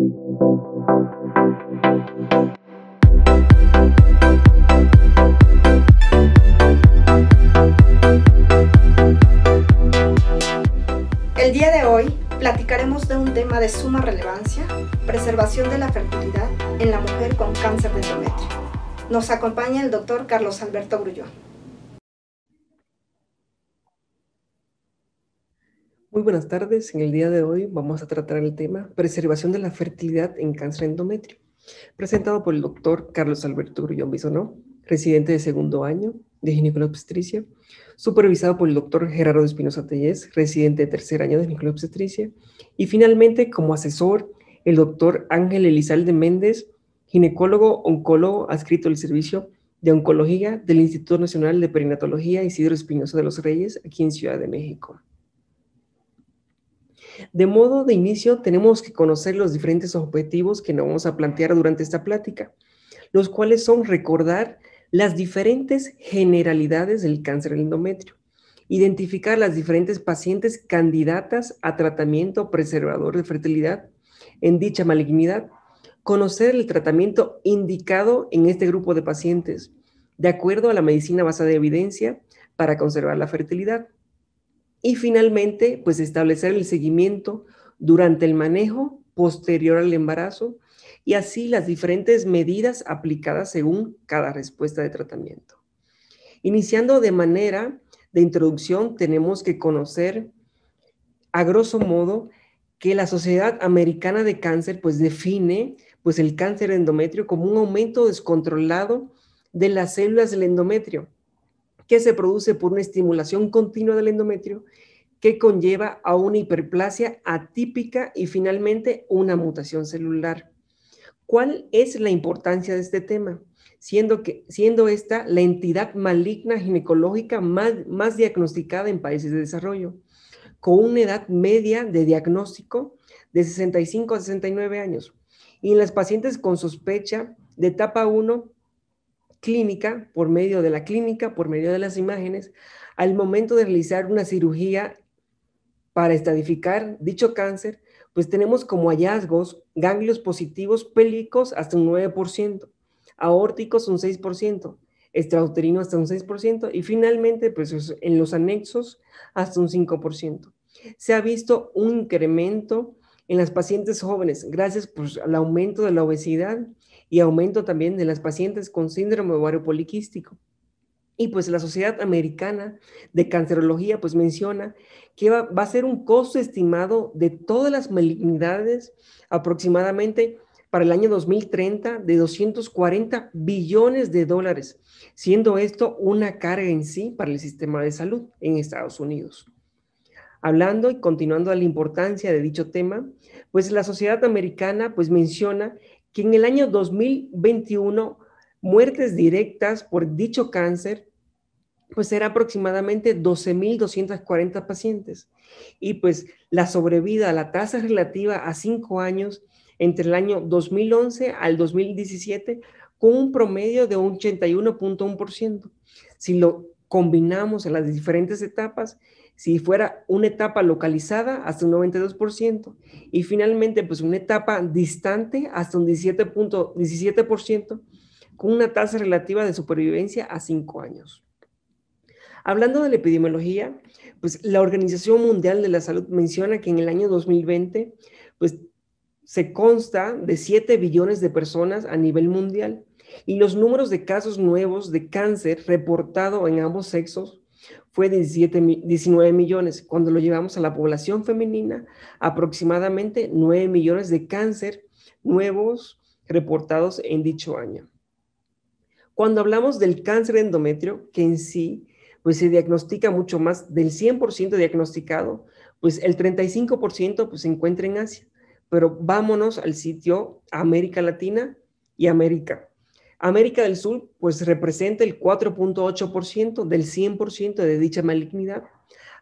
El día de hoy platicaremos de un tema de suma relevancia: preservación de la fertilidad en la mujer con cáncer de endometrio. Nos acompaña el doctor Carlos Alberto Grullón. Muy buenas tardes. En el día de hoy vamos a tratar el tema preservación de la fertilidad en cáncer de endometrio, presentado por el doctor Carlos Alberto Grullón Bisonó, residente de segundo año de ginecología-obstetricia, supervisado por el doctor Gerardo Espinosa Tellez, residente de tercer año de ginecología-obstetricia, y finalmente como asesor el doctor Ángel Elizalde Méndez, ginecólogo oncólogo adscrito al servicio de oncología del Instituto Nacional de Perinatología Isidro Espinosa de los Reyes, aquí en Ciudad de México. De modo de inicio, tenemos que conocer los diferentes objetivos que nos vamos a plantear durante esta plática, los cuales son recordar las diferentes generalidades del cáncer del endometrio, identificar las diferentes pacientes candidatas a tratamiento preservador de fertilidad en dicha malignidad, conocer el tratamiento indicado en este grupo de pacientes, de acuerdo a la medicina basada en evidencia para conservar la fertilidad. Y finalmente, pues establecer el seguimiento durante el manejo posterior al embarazo y así las diferentes medidas aplicadas según cada respuesta de tratamiento. Iniciando de manera de introducción, tenemos que conocer a grosso modo que la Sociedad Americana de Cáncer pues define pues el cáncer de endometrio como un aumento descontrolado de las células del endometrio, que se produce por una estimulación continua del endometrio que conlleva a una hiperplasia atípica y finalmente una mutación celular. ¿Cuál es la importancia de este tema? Siendo esta la entidad maligna ginecológica más diagnosticada en países de desarrollo, con una edad media de diagnóstico de 65 a 69 años. Y en las pacientes con sospecha de etapa 1, clínica, por medio de la clínica, por medio de las imágenes, al momento de realizar una cirugía para estadificar dicho cáncer, pues tenemos como hallazgos ganglios positivos pélvicos hasta un 9%, aórticos un 6%, extrauterino hasta un 6% y finalmente pues en los anexos hasta un 5%. Se ha visto un incremento en las pacientes jóvenes gracias pues, al aumento de la obesidad y aumento también de las pacientes con síndrome ovario poliquístico. Y pues la Sociedad Americana de Cancerología pues menciona que va a ser un costo estimado de todas las malignidades aproximadamente para el año 2030 de 240 billones de dólares, siendo esto una carga en sí para el sistema de salud en Estados Unidos. Hablando y continuando a la importancia de dicho tema, pues la Sociedad Americana pues menciona que en el año 2021 muertes directas por dicho cáncer pues era aproximadamente 12,240 pacientes. Y pues la sobrevida, la tasa relativa a 5 años entre el año 2011 al 2017 con un promedio de un 81.1%. Si lo combinamos en las diferentes etapas, si fuera una etapa localizada hasta un 92% y finalmente pues una etapa distante hasta un 17% con una tasa relativa de supervivencia a 5 años. Hablando de la epidemiología, pues la Organización Mundial de la Salud menciona que en el año 2020, pues se consta de 7 billones de personas a nivel mundial y los números de casos nuevos de cáncer reportado en ambos sexos fue de 19 millones. Cuando lo llevamos a la población femenina, aproximadamente 9 millones de cáncer nuevos reportados en dicho año. Cuando hablamos del cáncer de endometrio, que en sí pues se diagnostica mucho más del 100% diagnosticado, pues el 35% pues se encuentra en Asia, pero vámonos al sitio América Latina y América. América del Sur pues representa el 4.8% del 100% de dicha malignidad,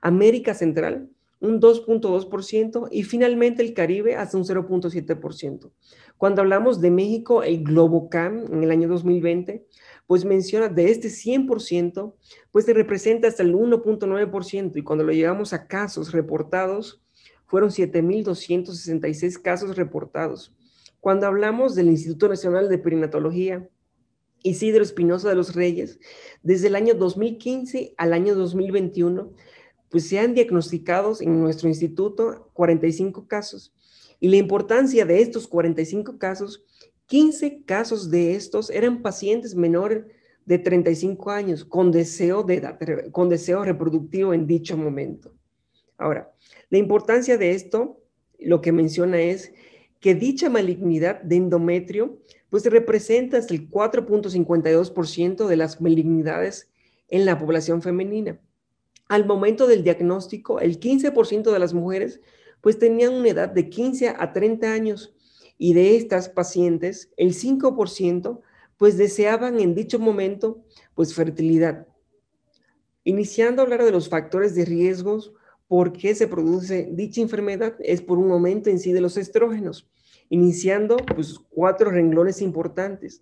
América Central un 2.2% y finalmente el Caribe hasta un 0.7%. Cuando hablamos de México, el Globocam en el año 2020, pues menciona de este 100%, pues se representa hasta el 1.9% y cuando lo llevamos a casos reportados, fueron 7,266 casos reportados. Cuando hablamos del Instituto Nacional de Perinatología, Isidro Espinosa de los Reyes, desde el año 2015 al año 2021, pues se han diagnosticado en nuestro instituto 45 casos. Y la importancia de estos 45 casos, 15 casos de estos eran pacientes menores de 35 años con deseo reproductivo en dicho momento. Ahora, la importancia de esto, lo que menciona es que dicha malignidad de endometrio pues representa hasta el 4.52% de las malignidades en la población femenina. Al momento del diagnóstico, el 15% de las mujeres pues tenían una edad de 15 a 30 años y de estas pacientes, el 5% pues deseaban en dicho momento pues fertilidad. Iniciando a hablar de los factores de riesgos, ¿por qué se produce dicha enfermedad? Es por un aumento en sí de los estrógenos, iniciando pues 4 renglones importantes.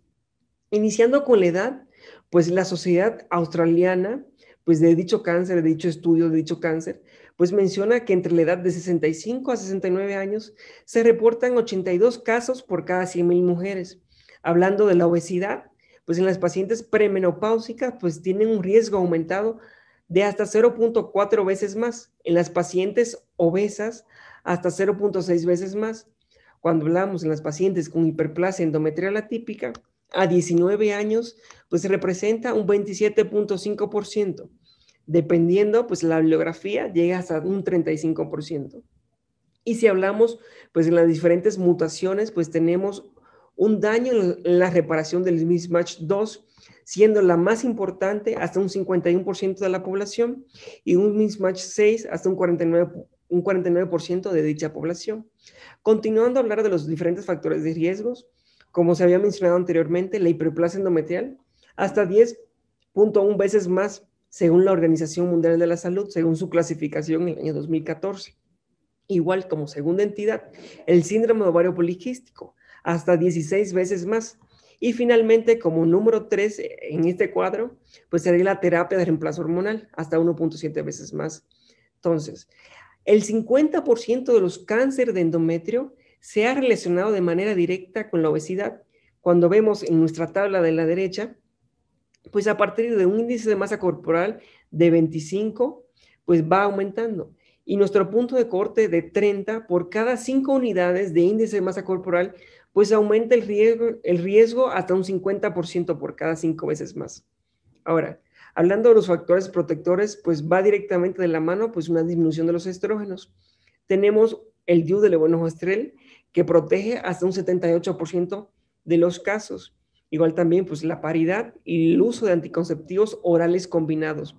Iniciando con la edad, pues la Sociedad Australiana pues de dicho cáncer, de dicho estudio de dicho cáncer, pues menciona que entre la edad de 65 a 69 años se reportan 82 casos por cada 100,000 mujeres. Hablando de la obesidad, pues en las pacientes premenopáusicas pues tienen un riesgo aumentado de hasta 0.4 veces más. En las pacientes obesas, hasta 0.6 veces más. Cuando hablamos en las pacientes con hiperplasia endometrial atípica, a 19 años, pues representa un 27.5%. Dependiendo, pues la bibliografía llega hasta un 35%. Y si hablamos, pues en las diferentes mutaciones, pues tenemos un daño en la reparación del mismatch 2, siendo la más importante hasta un 51% de la población y un mismatch 6 hasta un 49% de dicha población. Continuando a hablar de los diferentes factores de riesgos, como se había mencionado anteriormente, la hiperplasia endometrial, hasta 10.1 veces más según la Organización Mundial de la Salud, según su clasificación en el año 2014. Igual como segunda entidad, el síndrome de ovario poliquístico, hasta 16 veces más. Y finalmente, como número 3 en este cuadro, pues sería la terapia de reemplazo hormonal, hasta 1.7 veces más. Entonces, el 50% de los cánceres de endometrio se ha relacionado de manera directa con la obesidad. Cuando vemos en nuestra tabla de la derecha, pues a partir de un índice de masa corporal de 25, pues va aumentando. Y nuestro punto de corte de 30, por cada 5 unidades de índice de masa corporal, pues aumenta el riesgo hasta un 50% por cada 5 veces más. Ahora, hablando de los factores protectores, pues va directamente de la mano, pues una disminución de los estrógenos. Tenemos el DIU de levonorgestrel, que protege hasta un 78% de los casos. Igual también, pues la paridad y el uso de anticonceptivos orales combinados.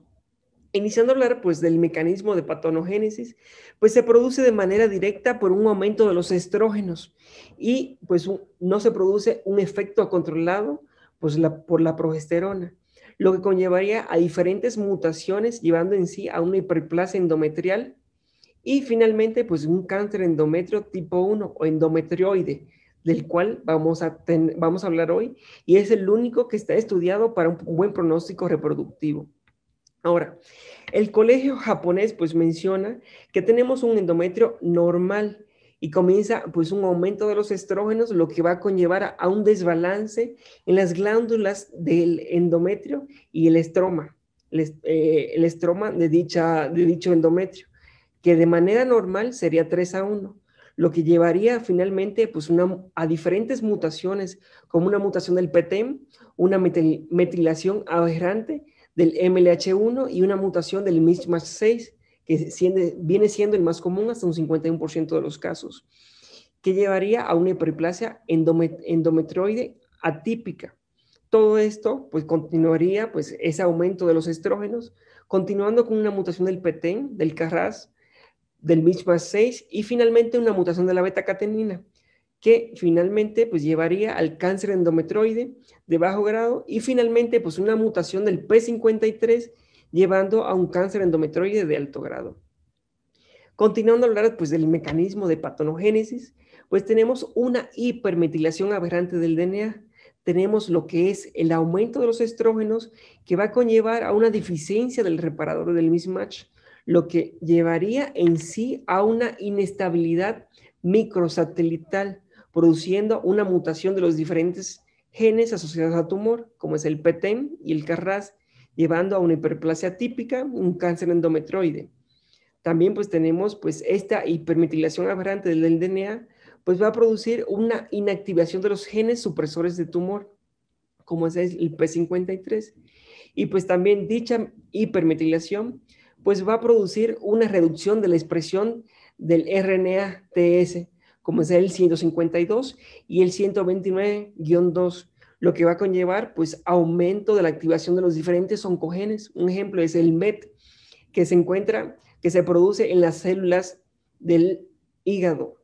Iniciando a hablar, pues, del mecanismo de patonogénesis, pues se produce de manera directa por un aumento de los estrógenos y, pues, no se produce un efecto controlado, pues, por la progesterona, lo que conllevaría a diferentes mutaciones, llevando en sí a una hiperplasia endometrial y finalmente, pues, un cáncer endometrio tipo 1 o endometrioide, del cual vamos a hablar hoy, y es el único que está estudiado para un buen pronóstico reproductivo. Ahora, el colegio japonés pues menciona que tenemos un endometrio normal y comienza pues un aumento de los estrógenos, lo que va a conllevar a un desbalance en las glándulas del endometrio y el estroma de dicho endometrio, que de manera normal sería 3:1, lo que llevaría finalmente pues a diferentes mutaciones, como una mutación del PTEN, una metilación aberrante del MLH1 y una mutación del mismatch 6, que viene siendo el más común hasta un 51% de los casos, que llevaría a una hiperplasia endometrioide atípica. Todo esto pues continuaría pues ese aumento de los estrógenos, continuando con una mutación del PTEN, del KRAS, del mismatch 6 y finalmente una mutación de la beta-catenina, que finalmente pues llevaría al cáncer endometrioide de bajo grado y finalmente pues una mutación del P53 llevando a un cáncer endometrioide de alto grado. Continuando a hablar pues del mecanismo de patonogénesis, pues tenemos una hipermetilación aberrante del DNA. Tenemos lo que es el aumento de los estrógenos que va a conllevar a una deficiencia del reparador del mismatch, lo que llevaría en sí a una inestabilidad microsatelital, produciendo una mutación de los diferentes genes asociados al tumor, como es el PTEN y el KRAS, llevando a una hiperplasia típica, un cáncer endometrioide. También pues tenemos pues esta hipermetilación aberrante del DNA, pues va a producir una inactivación de los genes supresores de tumor, como es el P53. Y pues también dicha hipermetilación pues va a producir una reducción de la expresión del RNA-TS, como es el 152 y el 129-2, lo que va a conllevar pues aumento de la activación de los diferentes oncogenes. Un ejemplo es el MET, que se produce en las células del hígado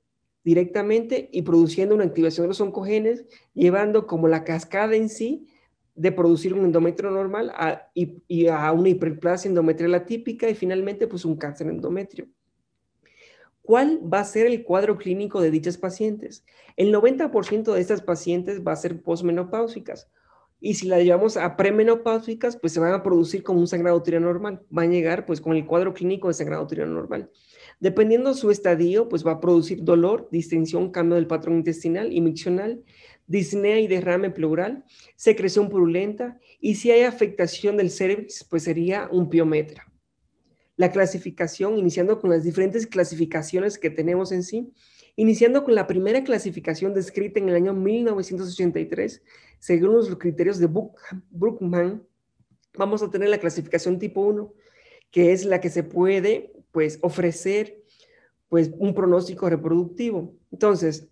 directamente y produciendo una activación de los oncogenes, llevando como la cascada en sí de producir un endometrio normal y a una hiperplasia endometrial atípica y finalmente pues un cáncer endometrio. ¿Cuál va a ser el cuadro clínico de dichas pacientes? El 90% de estas pacientes va a ser posmenopáusicas. Y si la llevamos a premenopáusicas, pues se van a producir como un sangrado uterino normal. Van a llegar pues con el cuadro clínico de sangrado uterino normal. Dependiendo su estadio, pues va a producir dolor, distensión, cambio del patrón intestinal y miccional, disnea y derrame pleural, secreción purulenta, y si hay afectación del cervix, pues sería un piometra. La clasificación, iniciando con las diferentes clasificaciones que tenemos en sí, iniciando con la primera clasificación descrita en el año 1983, según los criterios de Brookman, vamos a tener la clasificación tipo 1, que es la que se puede pues, ofrecer pues, un pronóstico reproductivo. Entonces,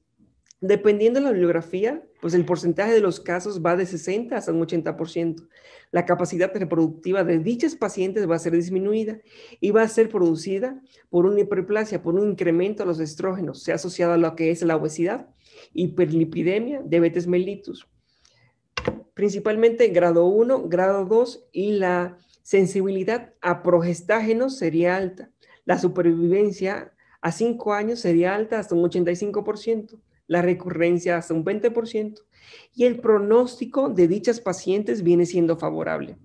dependiendo de la bibliografía, pues el porcentaje de los casos va de 60 hasta un 80%. La capacidad reproductiva de dichas pacientes va a ser disminuida y va a ser producida por una hiperplasia, por un incremento de los estrógenos, sea asociado a lo que es la obesidad, hiperlipidemia, diabetes mellitus. Principalmente grado 1, grado 2 y la sensibilidad a progestágenos sería alta. La supervivencia a 5 años sería alta hasta un 85%. La recurrencia hasta un 20%, y el pronóstico de dichas pacientes viene siendo favorable.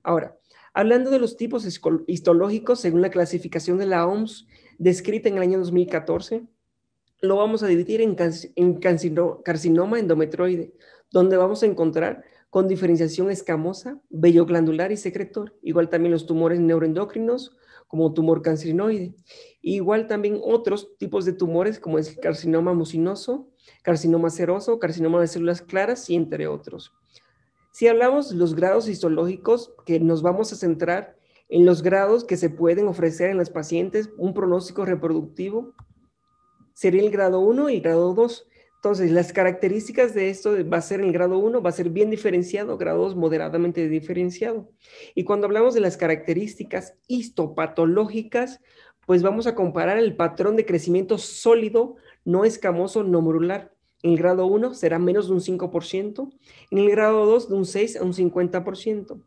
Ahora, hablando de los tipos histológicos, según la clasificación de la OMS, descrita en el año 2014, lo vamos a dividir en carcinoma endometrioide, donde vamos a encontrar con diferenciación escamosa, vello glandular y secretor, igual también los tumores neuroendocrinos, como tumor carcinoide. Igual también otros tipos de tumores como es el carcinoma mucinoso, carcinoma seroso, carcinoma de células claras y entre otros. Si hablamos de los grados histológicos, que nos vamos a centrar en los grados que se pueden ofrecer en las pacientes un pronóstico reproductivo, sería el grado 1 y el grado 2. Entonces, las características de esto va a ser el grado 1, va a ser bien diferenciado, grado 2 moderadamente diferenciado. Y cuando hablamos de las características histopatológicas, pues vamos a comparar el patrón de crecimiento sólido, no escamoso, no morular. En el grado 1 será menos de un 5%, en el grado 2 de un 6 a un 50%.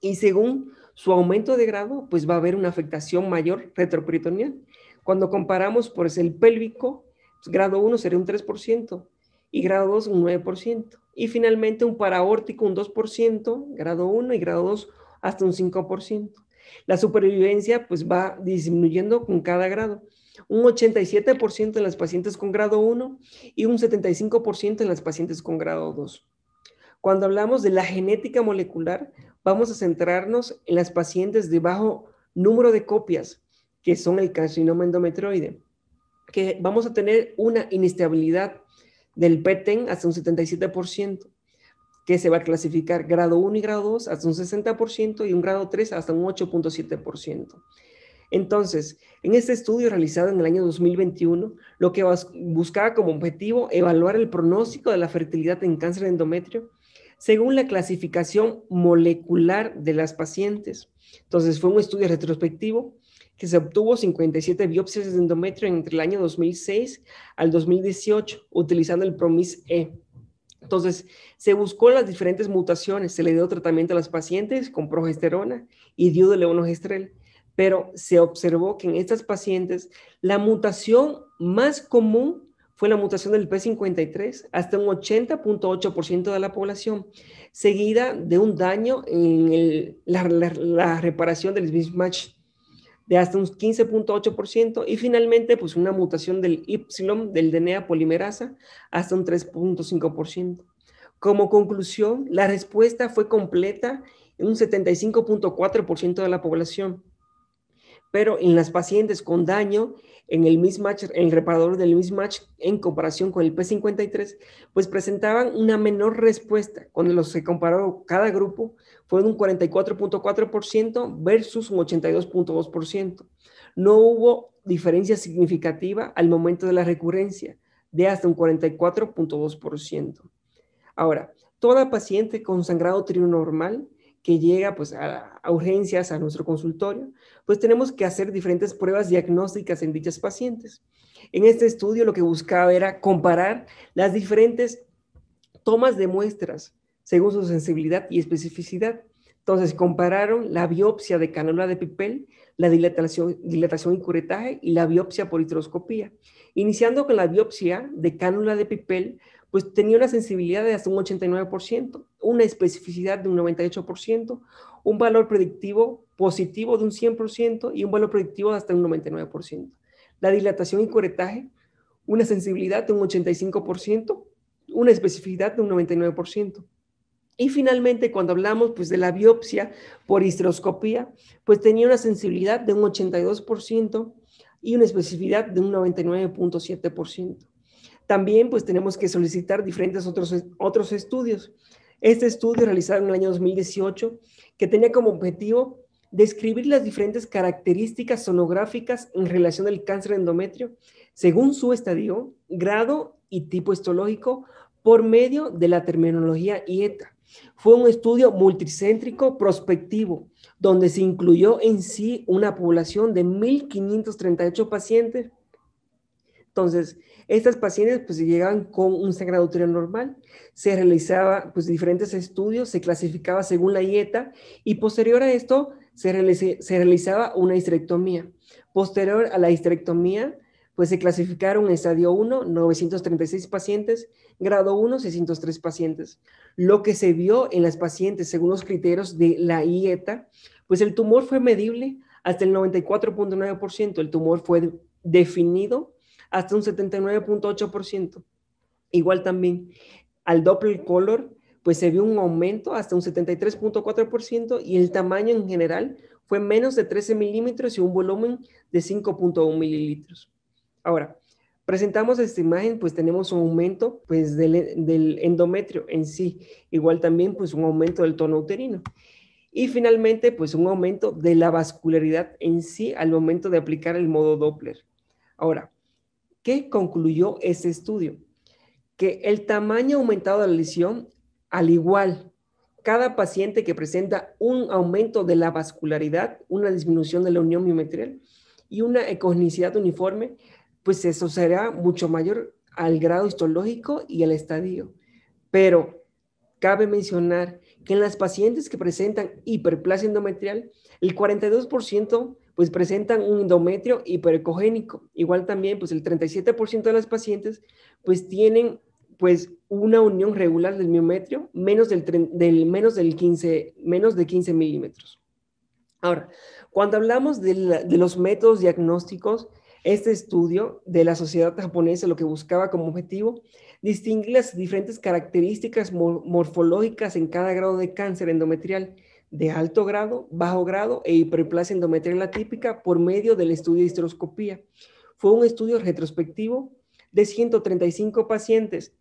Y según su aumento de grado, pues va a haber una afectación mayor retroperitoneal. Cuando comparamos pues el pélvico, grado 1 sería un 3% y grado 2 un 9%. Y finalmente un paraórtico un 2%, grado 1 y grado 2 hasta un 5%. La supervivencia pues va disminuyendo con cada grado. Un 87% en las pacientes con grado 1 y un 75% en las pacientes con grado 2. Cuando hablamos de la genética molecular, vamos a centrarnos en las pacientes de bajo número de copias, que son el carcinoma endometrioide, que vamos a tener una inestabilidad del PTEN hasta un 77%, que se va a clasificar grado 1 y grado 2 hasta un 60% y un grado 3 hasta un 8.7%. Entonces, en este estudio realizado en el año 2021, lo que buscaba como objetivo evaluar el pronóstico de la fertilidad en cáncer de endometrio según la clasificación molecular de las pacientes. Entonces, fue un estudio retrospectivo que se obtuvo 57 biopsias de endometrio entre el año 2006 al 2018, utilizando el PROMIS-E. Entonces, se buscó las diferentes mutaciones, se le dio tratamiento a las pacientes con progesterona y diodo-levonorgestrel, pero se observó que en estas pacientes la mutación más común fue la mutación del P53, hasta un 80.8% de la población, seguida de un daño en la reparación del mismatch de hasta un 15.8% y finalmente pues una mutación del Y del DNA polimerasa hasta un 3.5%. Como conclusión, la respuesta fue completa en un 75.4% de la población, pero en las pacientes con daño en el mismatch, en el reparador del mismatch en comparación con el P53, pues presentaban una menor respuesta. Cuando se comparó cada grupo, fue un 44.4% versus un 82.2%. No hubo diferencia significativa al momento de la recurrencia, de hasta un 44.2%. Ahora, toda paciente con sangrado uterino normal que llega pues a urgencias, a nuestro consultorio, pues tenemos que hacer diferentes pruebas diagnósticas en dichas pacientes. En este estudio lo que buscaba era comparar las diferentes tomas de muestras según su sensibilidad y especificidad. Entonces compararon la biopsia de cánula de Pipel, la dilatación y curetaje y la biopsia por histeroscopía. Iniciando con la biopsia de cánula de Pipel, pues tenía una sensibilidad de hasta un 89%, una especificidad de un 98%, un valor predictivo positivo de un 100% y un valor predictivo de hasta un 99%. La dilatación y curetaje, una sensibilidad de un 85%, una especificidad de un 99%. Y finalmente, cuando hablamos pues, de la biopsia por histeroscopía, pues tenía una sensibilidad de un 82% y una especificidad de un 99.7%. También pues tenemos que solicitar diferentes otros estudios. Este estudio realizado en el año 2018, que tenía como objetivo describir las diferentes características sonográficas en relación al cáncer de endometrio, según su estadio, grado y tipo histológico, por medio de la terminología IETA. Fue un estudio multicéntrico prospectivo, donde se incluyó en sí una población de 1.538 pacientes. Entonces, estas pacientes pues llegaban con un sangrado uterino normal, se realizaba pues diferentes estudios, se clasificaba según la IETA y posterior a esto se realizaba una histerectomía. Posterior a la histerectomía, pues se clasificaron en estadio 1, 936 pacientes, grado 1, 603 pacientes. Lo que se vio en las pacientes según los criterios de la IETA, pues el tumor fue medible hasta el 94.9%, el tumor fue definido hasta un 79.8%. Igual también al Doppler color, pues se vio un aumento hasta un 73.4% y el tamaño en general fue menos de 13 milímetros y un volumen de 5.1 mililitros. Ahora, presentamos esta imagen, pues tenemos un aumento pues, del endometrio en sí, igual también pues un aumento del tono uterino. Y finalmente, pues un aumento de la vascularidad en sí al momento de aplicar el modo Doppler. Ahora, ¿qué concluyó este estudio? Que el tamaño aumentado de la lesión, al igual, cada paciente que presenta un aumento de la vascularidad, una disminución de la unión miometrial y una ecogenicidad uniforme, pues eso será mucho mayor al grado histológico y al estadio. Pero cabe mencionar que en las pacientes que presentan hiperplasia endometrial, el 42% pues presentan un endometrio hiperecogénico. Igual también pues el 37% de las pacientes pues tienen pues una unión regular del miometrio menos de 15 milímetros. Ahora, cuando hablamos de los métodos diagnósticos, este estudio de la sociedad japonesa lo que buscaba como objetivo distinguir las diferentes características morfológicas en cada grado de cáncer endometrial, de alto grado, bajo grado e hiperplasia endometrial atípica por medio del estudio de histeroscopía. Fue un estudio retrospectivo de 135 pacientes,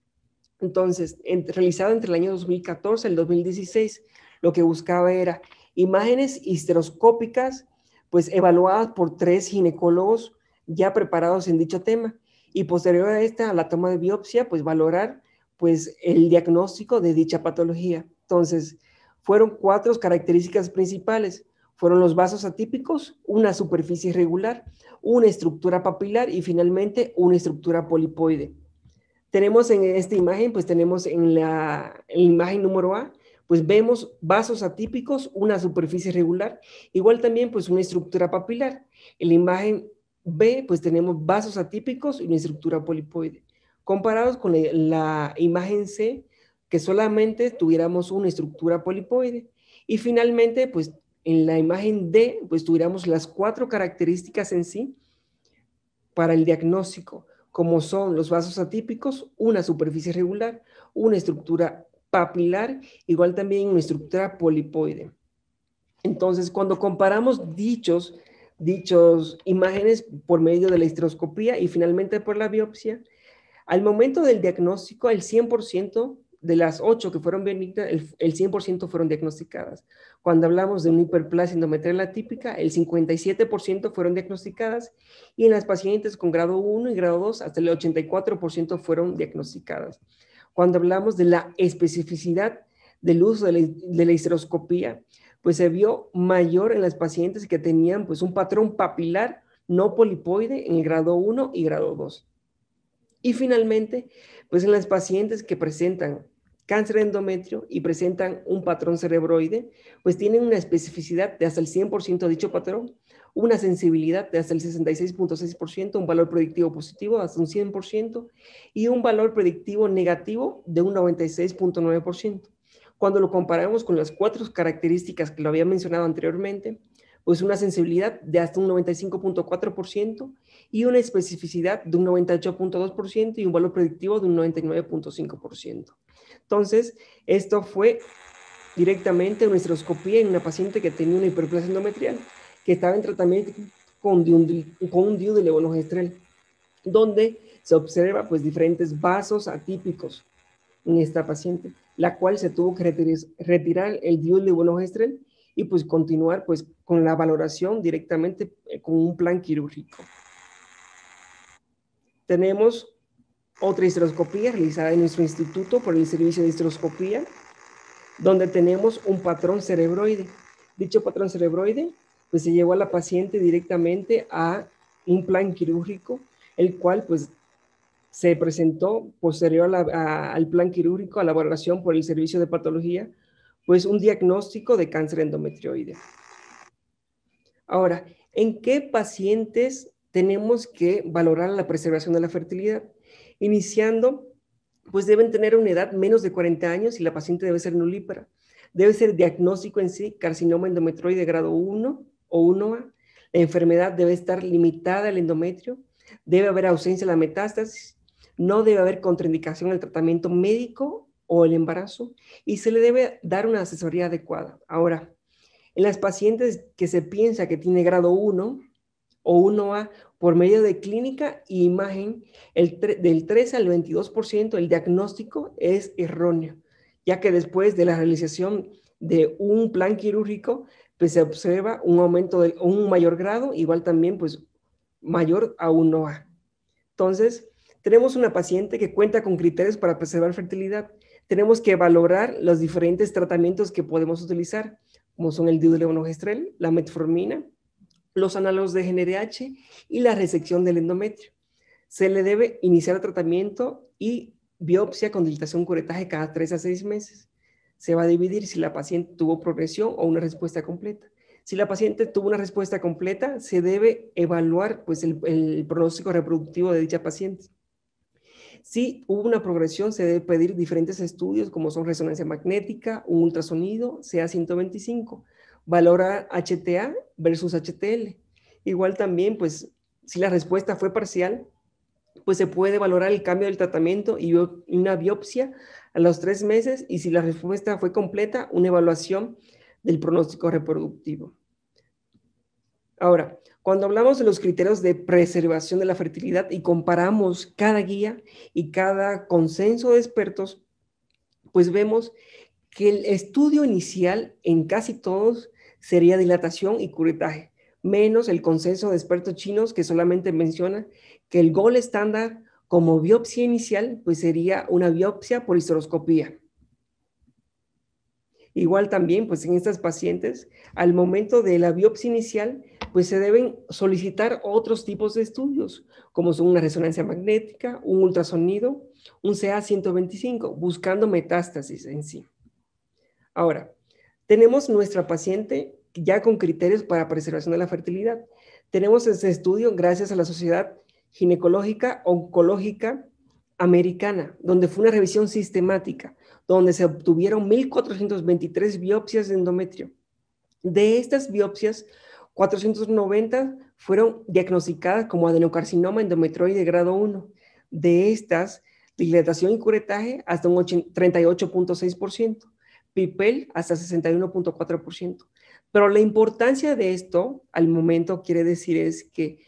entonces, realizado entre el año 2014 y el 2016. Lo que buscaba era imágenes histeroscópicas, pues evaluadas por 3 ginecólogos ya preparados en dicho tema y posterior a esta, a la toma de biopsia, pues valorar pues el diagnóstico de dicha patología. Entonces, fueron 4 características principales. Fueron los vasos atípicos, una superficie irregular, una estructura papilar y finalmente una estructura polipoide. Tenemos en esta imagen, pues tenemos en la imagen número A, pues vemos vasos atípicos, una superficie irregular, igual también pues una estructura papilar. En la imagen B, pues tenemos vasos atípicos y una estructura polipoide. Comparados con la imagen C, que solamente tuviéramos una estructura polipoide. Y finalmente, pues en la imagen D, pues tuviéramos las 4 características en sí para el diagnóstico, como son los vasos atípicos, una superficie irregular, una estructura papilar, igual también una estructura polipoide. Entonces, cuando comparamos dichos imágenes por medio de la histeroscopía y finalmente por la biopsia, al momento del diagnóstico, el 100% de las 8 que fueron benignas, el 100% fueron diagnosticadas. Cuando hablamos de una hiperplasia endometrial atípica, el 57% fueron diagnosticadas y en las pacientes con grado 1 y grado 2, hasta el 84% fueron diagnosticadas. Cuando hablamos de la especificidad del uso de la histeroscopía, pues se vio mayor en las pacientes que tenían pues un patrón papilar no polipoide en el grado 1 y grado 2. Y finalmente, pues en las pacientes que presentan cáncer de endometrio y presentan un patrón cerebroide, pues tienen una especificidad de hasta el 100% de dicho patrón, una sensibilidad de hasta el 66.6%, un valor predictivo positivo de hasta un 100% y un valor predictivo negativo de un 96.9%. Cuando lo comparamos con las 4 características que lo había mencionado anteriormente, pues una sensibilidad de hasta un 95.4% y una especificidad de un 98.2% y un valor predictivo de un 99.5%. Entonces, esto fue directamente una histeroscopía en una paciente que tenía una hiperplasia endometrial, que estaba en tratamiento con un DIU de levonorgestrel, donde se observa pues diferentes vasos atípicos en esta paciente, la cual se tuvo que retirar el DIU de levonorgestrel y pues continuar pues con la valoración directamente con un plan quirúrgico. Tenemos otra histeroscopía realizada en nuestro instituto por el servicio de histeroscopía, donde tenemos un patrón cerebroide. Dicho patrón cerebroide pues se llevó a la paciente directamente a un plan quirúrgico, el cual pues se presentó posterior al plan quirúrgico, a la valoración por el servicio de patología, pues un diagnóstico de cáncer endometrioide. Ahora, ¿en qué pacientes tenemos que valorar la preservación de la fertilidad? Iniciando, pues deben tener una edad menos de 40 años y la paciente debe ser nulípara. Debe ser diagnóstico en sí, carcinoma endometrioide grado 1 o 1A. La enfermedad debe estar limitada al endometrio. Debe haber ausencia de la metástasis. No debe haber contraindicación al tratamiento médico o el embarazo. Y se le debe dar una asesoría adecuada. Ahora, en las pacientes que se piensa que tiene grado 1 o 1A, por medio de clínica e imagen, del 13 al 22% el diagnóstico es erróneo, ya que después de la realización de un plan quirúrgico, pues se observa un aumento de un mayor grado, igual también pues mayor a 1A. Entonces, tenemos una paciente que cuenta con criterios para preservar fertilidad. Tenemos que valorar los diferentes tratamientos que podemos utilizar, como son el DIU de levonorgestrel, la metformina, los análogos de GnRH y la resección del endometrio. Se le debe iniciar el tratamiento y biopsia con dilatación curetaje cada 3 a 6 meses. Se va a dividir si la paciente tuvo progresión o una respuesta completa. Si la paciente tuvo una respuesta completa, se debe evaluar pues, el pronóstico reproductivo de dicha paciente. Si hubo una progresión, se debe pedir diferentes estudios como son resonancia magnética, un ultrasonido, CA125, valora HTA versus HTL. Igual también, pues, si la respuesta fue parcial, pues se puede valorar el cambio del tratamiento y una biopsia a los 3 meses, y si la respuesta fue completa, una evaluación del pronóstico reproductivo. Ahora, cuando hablamos de los criterios de preservación de la fertilidad y comparamos cada guía y cada consenso de expertos, pues vemos que el estudio inicial en casi todos sería dilatación y curetaje, menos el consenso de expertos chinos que solamente menciona que el gold estándar como biopsia inicial pues sería una biopsia por histeroscopía. Igual también, pues en estas pacientes, al momento de la biopsia inicial, pues se deben solicitar otros tipos de estudios, como son una resonancia magnética, un ultrasonido, un CA125, buscando metástasis en sí. Ahora, tenemos nuestra paciente ya con criterios para preservación de la fertilidad. Tenemos este estudio gracias a la Sociedad Ginecológica Oncológica Americana, donde fue una revisión sistemática, donde se obtuvieron 1,423 biopsias de endometrio, De estas biopsias, 490 fueron diagnosticadas como adenocarcinoma endometrioide grado 1. De estas, dilatación y curetaje hasta un 38.6%, PIPEL hasta 61.4%. Pero la importancia de esto al momento quiere decir es que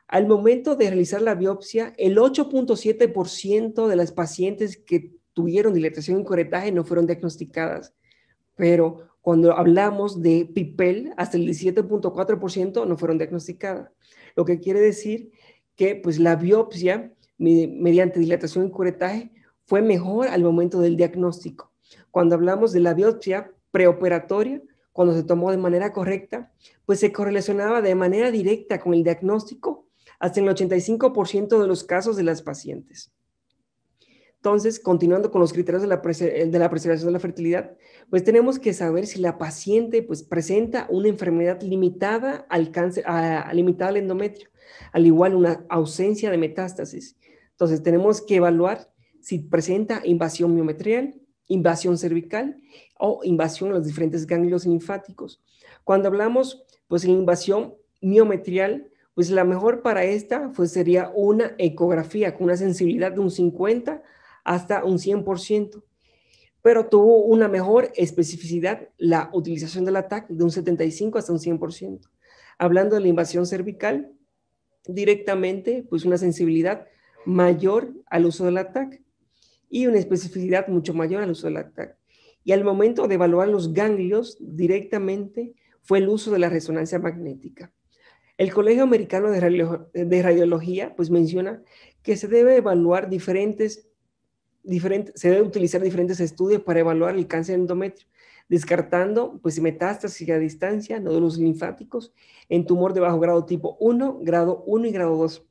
al momento de realizar la biopsia, el 8.7% de las pacientes que tuvieron dilatación y curetaje no fueron diagnosticadas. Pero cuando hablamos de PIPEL, hasta el 17.4% no fueron diagnosticadas. Lo que quiere decir que pues, la biopsia mediante dilatación y curetaje fue mejor al momento del diagnóstico. Cuando hablamos de la biopsia preoperatoria, cuando se tomó de manera correcta, pues se correlacionaba de manera directa con el diagnóstico hasta en el 85% de los casos de las pacientes. Entonces, continuando con los criterios de la preservación de la fertilidad, pues tenemos que saber si la paciente pues, presenta una enfermedad limitada al cáncer, limitada al endometrio, al igual una ausencia de metástasis. Entonces, tenemos que evaluar si presenta invasión miometrial, invasión cervical o invasión en los diferentes ganglios linfáticos. Cuando hablamos pues, de invasión miometrial, pues la mejor para esta pues, sería una ecografía con una sensibilidad de un 50 hasta un 100%, pero tuvo una mejor especificidad la utilización del ATAC de un 75 hasta un 100%. Hablando de la invasión cervical, directamente, pues una sensibilidad mayor al uso del ATAC y una especificidad mucho mayor al uso del ATAC. Y al momento de evaluar los ganglios, directamente fue el uso de la resonancia magnética. El Colegio Americano de Radiología, pues menciona que se debe evaluar se debe utilizar diferentes estudios para evaluar el cáncer endometrio, descartando pues metástasis a distancia, nódulos linfáticos en tumor de bajo grado tipo 1, grado 1 y grado 2.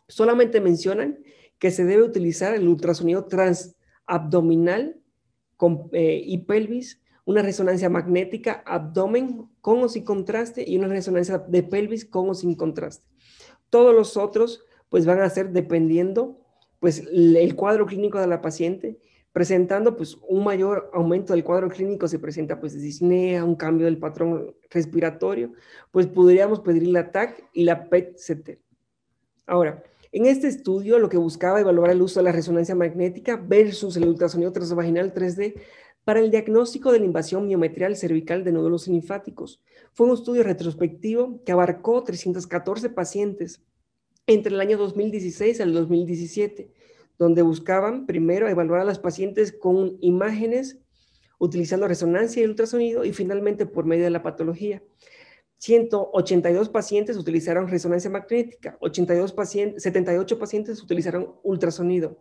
Solamente mencionan que se debe utilizar el ultrasonido transabdominal y pelvis, una resonancia magnética abdomen con o sin contraste y una resonancia de pelvis con o sin contraste. Todos los otros pues van a ser dependiendo pues el cuadro clínico de la paciente, presentando pues un mayor aumento del cuadro clínico, se presenta pues disnea, un cambio del patrón respiratorio, pues podríamos pedir la TAC y la PET-CT. Ahora, en este estudio lo que buscaba evaluar el uso de la resonancia magnética versus el ultrasonido transvaginal 3D para el diagnóstico de la invasión miometrial cervical de nódulos linfáticos. Fue un estudio retrospectivo que abarcó 314 pacientes entre el año 2016 al 2017, donde buscaban primero evaluar a las pacientes con imágenes utilizando resonancia y ultrasonido y finalmente por medio de la patología. 182 pacientes utilizaron resonancia magnética, 78 pacientes utilizaron ultrasonido.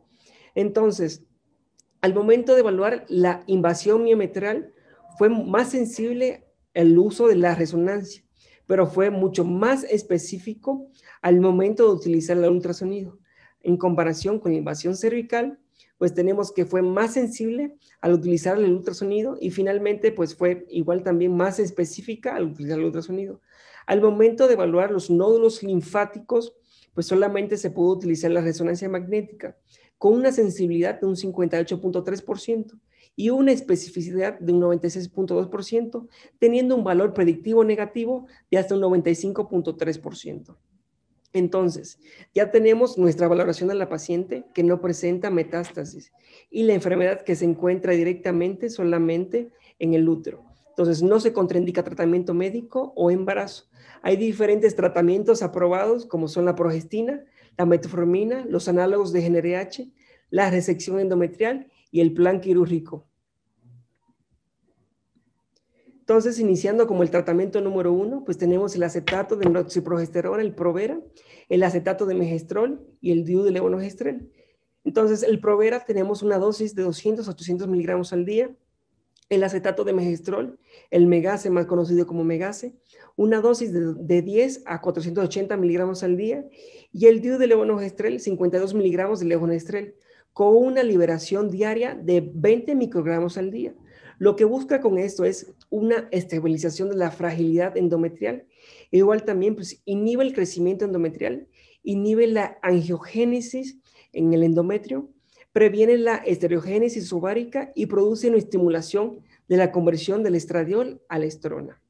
Entonces, al momento de evaluar la invasión miometrial, fue más sensible el uso de la resonancia, pero fue mucho más específico al momento de utilizar el ultrasonido. En comparación con la invasión cervical, pues tenemos que fue más sensible al utilizar el ultrasonido y finalmente pues fue igual también más específica al utilizar el ultrasonido. Al momento de evaluar los nódulos linfáticos, pues solamente se pudo utilizar la resonancia magnética con una sensibilidad de un 58.3% y una especificidad de un 96.2%, teniendo un valor predictivo negativo de hasta un 95.3%. Entonces, ya tenemos nuestra valoración de la paciente que no presenta metástasis y la enfermedad que se encuentra directamente solamente en el útero. Entonces, no se contraindica tratamiento médico o embarazo. Hay diferentes tratamientos aprobados como son la progestina, la metformina, los análogos de GnRH, la resección endometrial y el plan quirúrgico. Entonces, iniciando como el tratamiento número 1, pues tenemos el acetato de hidroxiprogesterona, el Provera, el acetato de megestrol y el DIU de levonorgestrel. Entonces, el Provera tenemos una dosis de 200 a 800 miligramos al día. El acetato de megestrol, el Megase, más conocido como Megase, una dosis de 10 a 480 miligramos al día. Y el DIU de levonorgestrel, 52 miligramos de levonorgestrel, con una liberación diaria de 20 microgramos al día. Lo que busca con esto es una estabilización de la fragilidad endometrial. Igual también pues, inhibe el crecimiento endometrial, inhibe la angiogénesis en el endometrio, previene la estereogénesis ovárica y produce una estimulación de la conversión del estradiol a la estrona.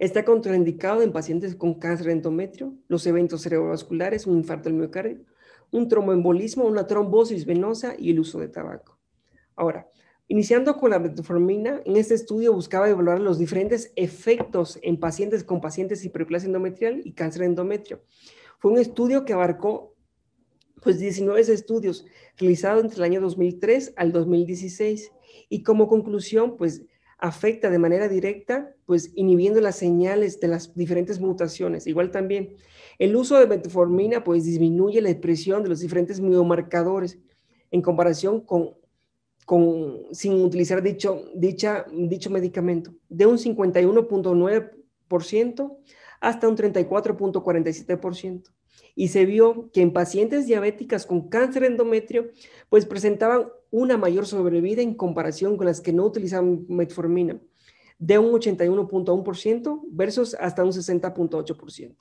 Está contraindicado en pacientes con cáncer de endometrio, los eventos cerebrovasculares, un infarto del miocardio, un tromboembolismo, una trombosis venosa y el uso de tabaco. Ahora, iniciando con la metformina, en este estudio buscaba evaluar los diferentes efectos en pacientes con pacientes hiperplasia endometrial y cáncer de endometrio. Fue un estudio que abarcó pues 19 estudios realizados entre el año 2003 al 2016 y como conclusión pues afecta de manera directa pues inhibiendo las señales de las diferentes mutaciones. Igual también el uso de metformina pues disminuye la expresión de los diferentes biomarcadores en comparación sin utilizar dicho medicamento, de un 51.9% hasta un 34.47%. Y se vio que en pacientes diabéticas con cáncer endometrio, pues presentaban una mayor sobrevida en comparación con las que no utilizaban metformina, de un 81.1% versus hasta un 60.8%.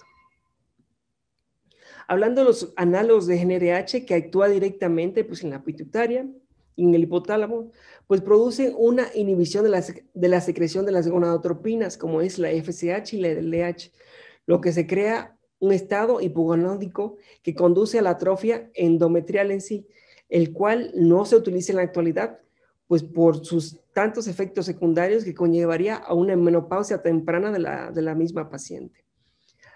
Hablando de los análogos de GnRH que actúa directamente pues, en la pituitaria y en el hipotálamo, pues produce una inhibición de la secreción de las gonadotropinas, como es la FSH y la LDH, lo que se crea un estado hipogonódico que conduce a la atrofia endometrial en sí, el cual no se utiliza en la actualidad, pues por sus tantos efectos secundarios que conllevaría a una menopausia temprana de la misma paciente.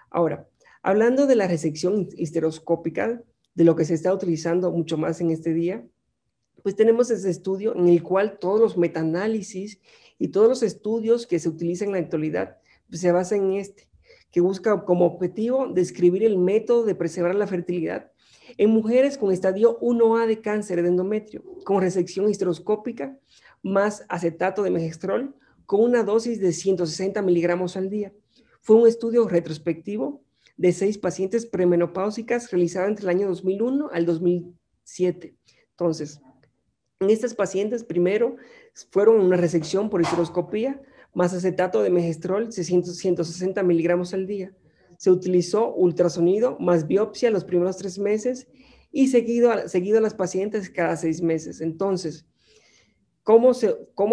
Ahora, hablando de la resección histeroscópica, de lo que se está utilizando mucho más en este día, pues tenemos ese estudio en el cual todos los metaanálisis y todos los estudios que se utilizan en la actualidad pues se basan en que busca como objetivo describir el método de preservar la fertilidad en mujeres con estadio 1A de cáncer de endometrio, con resección histeroscópica más acetato de megestrol con una dosis de 160 miligramos al día. Fue un estudio retrospectivo de 6 pacientes premenopáusicas realizado entre el año 2001 al 2007. Entonces, en estas pacientes, primero, fueron una resección por histeroscopía, más acetato de megestrol, 160 miligramos al día. Se utilizó ultrasonido más biopsia los primeros 3 meses y seguido a las pacientes cada 6 meses. Entonces, ¿cómo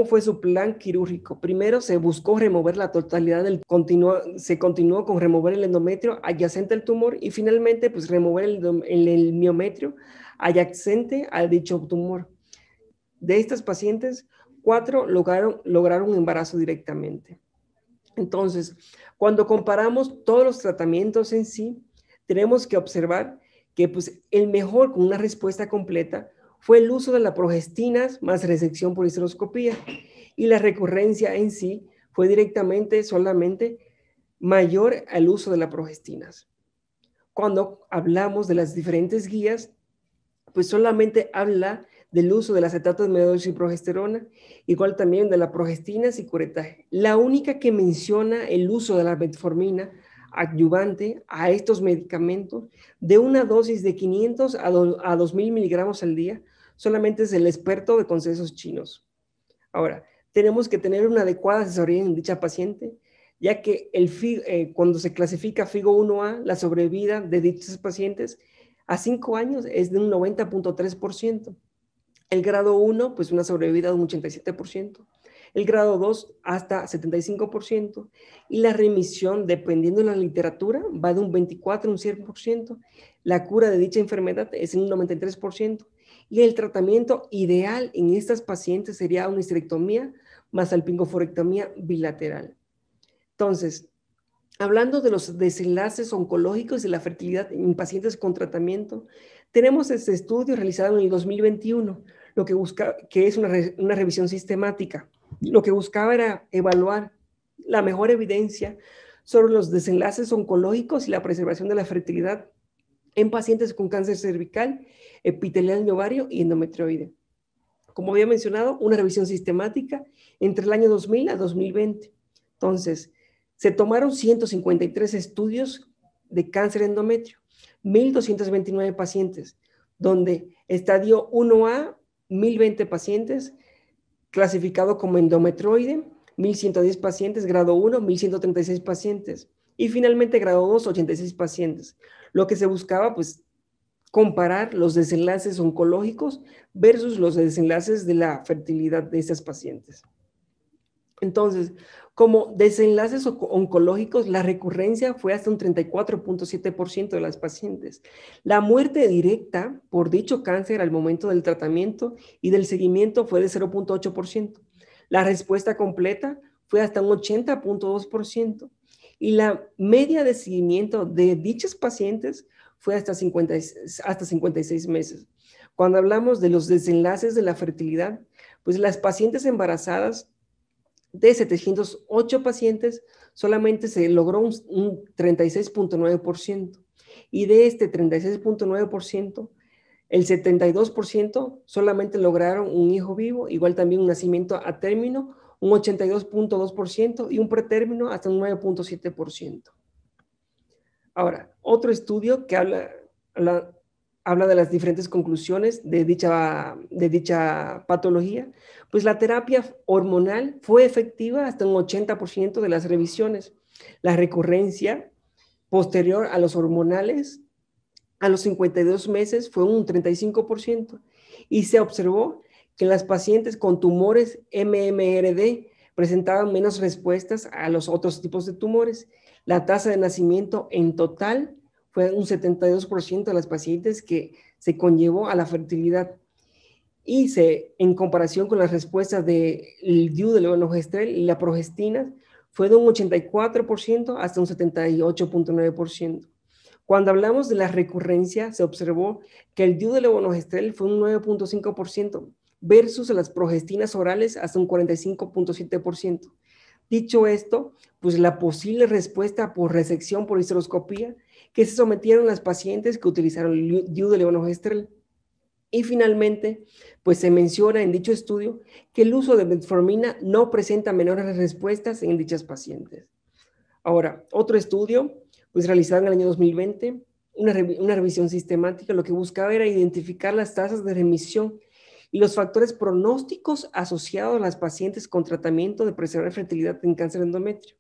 fue su plan quirúrgico? Primero se buscó remover la totalidad se continuó con remover el endometrio adyacente al tumor y finalmente pues remover el miometrio adyacente al dicho tumor. De estas pacientes, 4 lograron un embarazo directamente. Entonces, cuando comparamos todos los tratamientos en sí, tenemos que observar que pues, el mejor con una respuesta completa fue el uso de la progestinas más resección por histeroscopía y la recurrencia en sí fue solamente mayor al uso de las progestinas. Cuando hablamos de las diferentes guías, pues solamente habla del uso del acetato de medeoxiprogesterona, igual también de la progestina y curetaje. La única que menciona el uso de la metformina adyuvante a estos medicamentos de una dosis de 500 a 2.000 miligramos al día, solamente es el experto de consensos chinos. Ahora, tenemos que tener una adecuada asesoría en dicha paciente, ya que cuando se clasifica FIGO 1A, la sobrevida de dichos pacientes a 5 años es de un 90.3%. El grado 1, pues una sobrevida de un 87%. El grado 2 hasta 75%. Y la remisión, dependiendo de la literatura, va de un 24 a un 100%. La cura de dicha enfermedad es en un 93%. Y el tratamiento ideal en estas pacientes sería una histerectomía más salpingoforectomía bilateral. Entonces, hablando de los desenlaces oncológicos de la fertilidad en pacientes con tratamiento, tenemos este estudio realizado en el 2021, que es una revisión sistemática. Lo que buscaba era evaluar la mejor evidencia sobre los desenlaces oncológicos y la preservación de la fertilidad en pacientes con cáncer cervical, epitelial de ovario y endometrioide. Como había mencionado, una revisión sistemática entre el año 2000 a 2020. Entonces, se tomaron 153 estudios de cáncer endometrio, 1.229 pacientes, donde estadio 1A, 1.020 pacientes, clasificado como endometrioide, 1.110 pacientes, grado 1, 1.136 pacientes, y finalmente grado 2, 86 pacientes. Lo que se buscaba, pues, comparar los desenlaces oncológicos versus los desenlaces de la fertilidad de estas pacientes. Entonces, como desenlaces oncológicos, la recurrencia fue hasta un 34.7% de las pacientes. La muerte directa por dicho cáncer al momento del tratamiento y del seguimiento fue de 0.8%. La respuesta completa fue hasta un 80.2%. Y la media de seguimiento de dichos pacientes fue hasta 56 meses. Cuando hablamos de los desenlaces de la fertilidad, pues las pacientes embarazadas, de 708 pacientes, solamente se logró un 36.9%. Y de este 36.9%, el 72% solamente lograron un hijo vivo, igual también un nacimiento a término, un 82.2% y un pretérmino hasta un 9.7%. Ahora, otro estudio que habla de las diferentes conclusiones de dicha patología, pues la terapia hormonal fue efectiva hasta un 80% de las revisiones. La recurrencia posterior a los hormonales a los 52 meses fue un 35% y se observó que las pacientes con tumores MMRD presentaban menos respuestas a los otros tipos de tumores. La tasa de nacimiento en total fue un 72% de las pacientes que se conllevó a la fertilidad. Y en comparación con las respuestas del DIU, del levonorgestrel y la progestina, fue de un 84% hasta un 78.9%. Cuando hablamos de la recurrencia, se observó que el DIU del levonorgestrel fue un 9.5% versus las progestinas orales hasta un 45.7%. Dicho esto, pues la posible respuesta por resección por histeroscopía que se sometieron las pacientes que utilizaron el DIU de levonorgestrel. Y finalmente, pues se menciona en dicho estudio que el uso de metformina no presenta menores respuestas en dichas pacientes. Ahora, otro estudio, pues realizado en el año 2020, una revisión sistemática, lo que buscaba era identificar las tasas de remisión y los factores pronósticos asociados a las pacientes con tratamiento de preservar la fertilidad en cáncer de endometrio.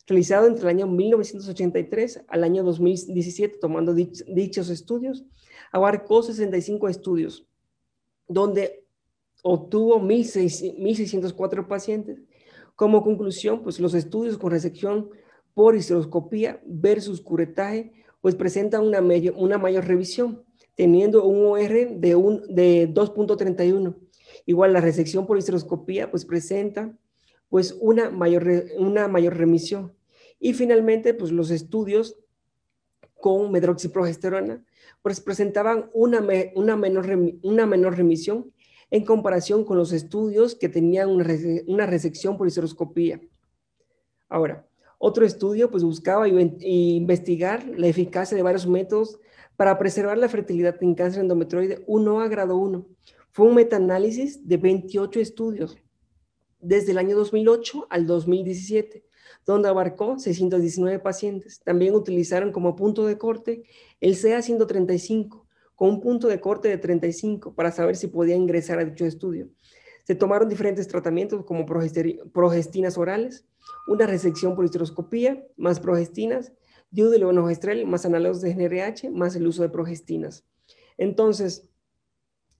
Realizado entre el año 1983 al año 2017, tomando dichos estudios, abarcó 65 estudios, donde obtuvo 1.604 pacientes. Como conclusión, pues los estudios con resección por histeroscopía versus curetaje, pues presentan una mayor revisión, teniendo un OR de 2.31. Igual la resección por histeroscopía, pues presenta pues una mayor remisión. Y finalmente, pues los estudios con medroxiprogesterona, pues presentaban una menor remisión en comparación con los estudios que tenían una resección por histeroscopía. Ahora, otro estudio pues buscaba investigar la eficacia de varios métodos para preservar la fertilidad en cáncer endometrioide 1A grado 1. Fue un metaanálisis de 28 estudios desde el año 2008 al 2017, donde abarcó 619 pacientes. También utilizaron como punto de corte el CA135, con un punto de corte de 35 para saber si podía ingresar a dicho estudio. Se tomaron diferentes tratamientos como progestinas orales, una resección por histeroscopía, más progestinas, DIU de levonorgestrel, más análogos de GnRH, más el uso de progestinas. Entonces,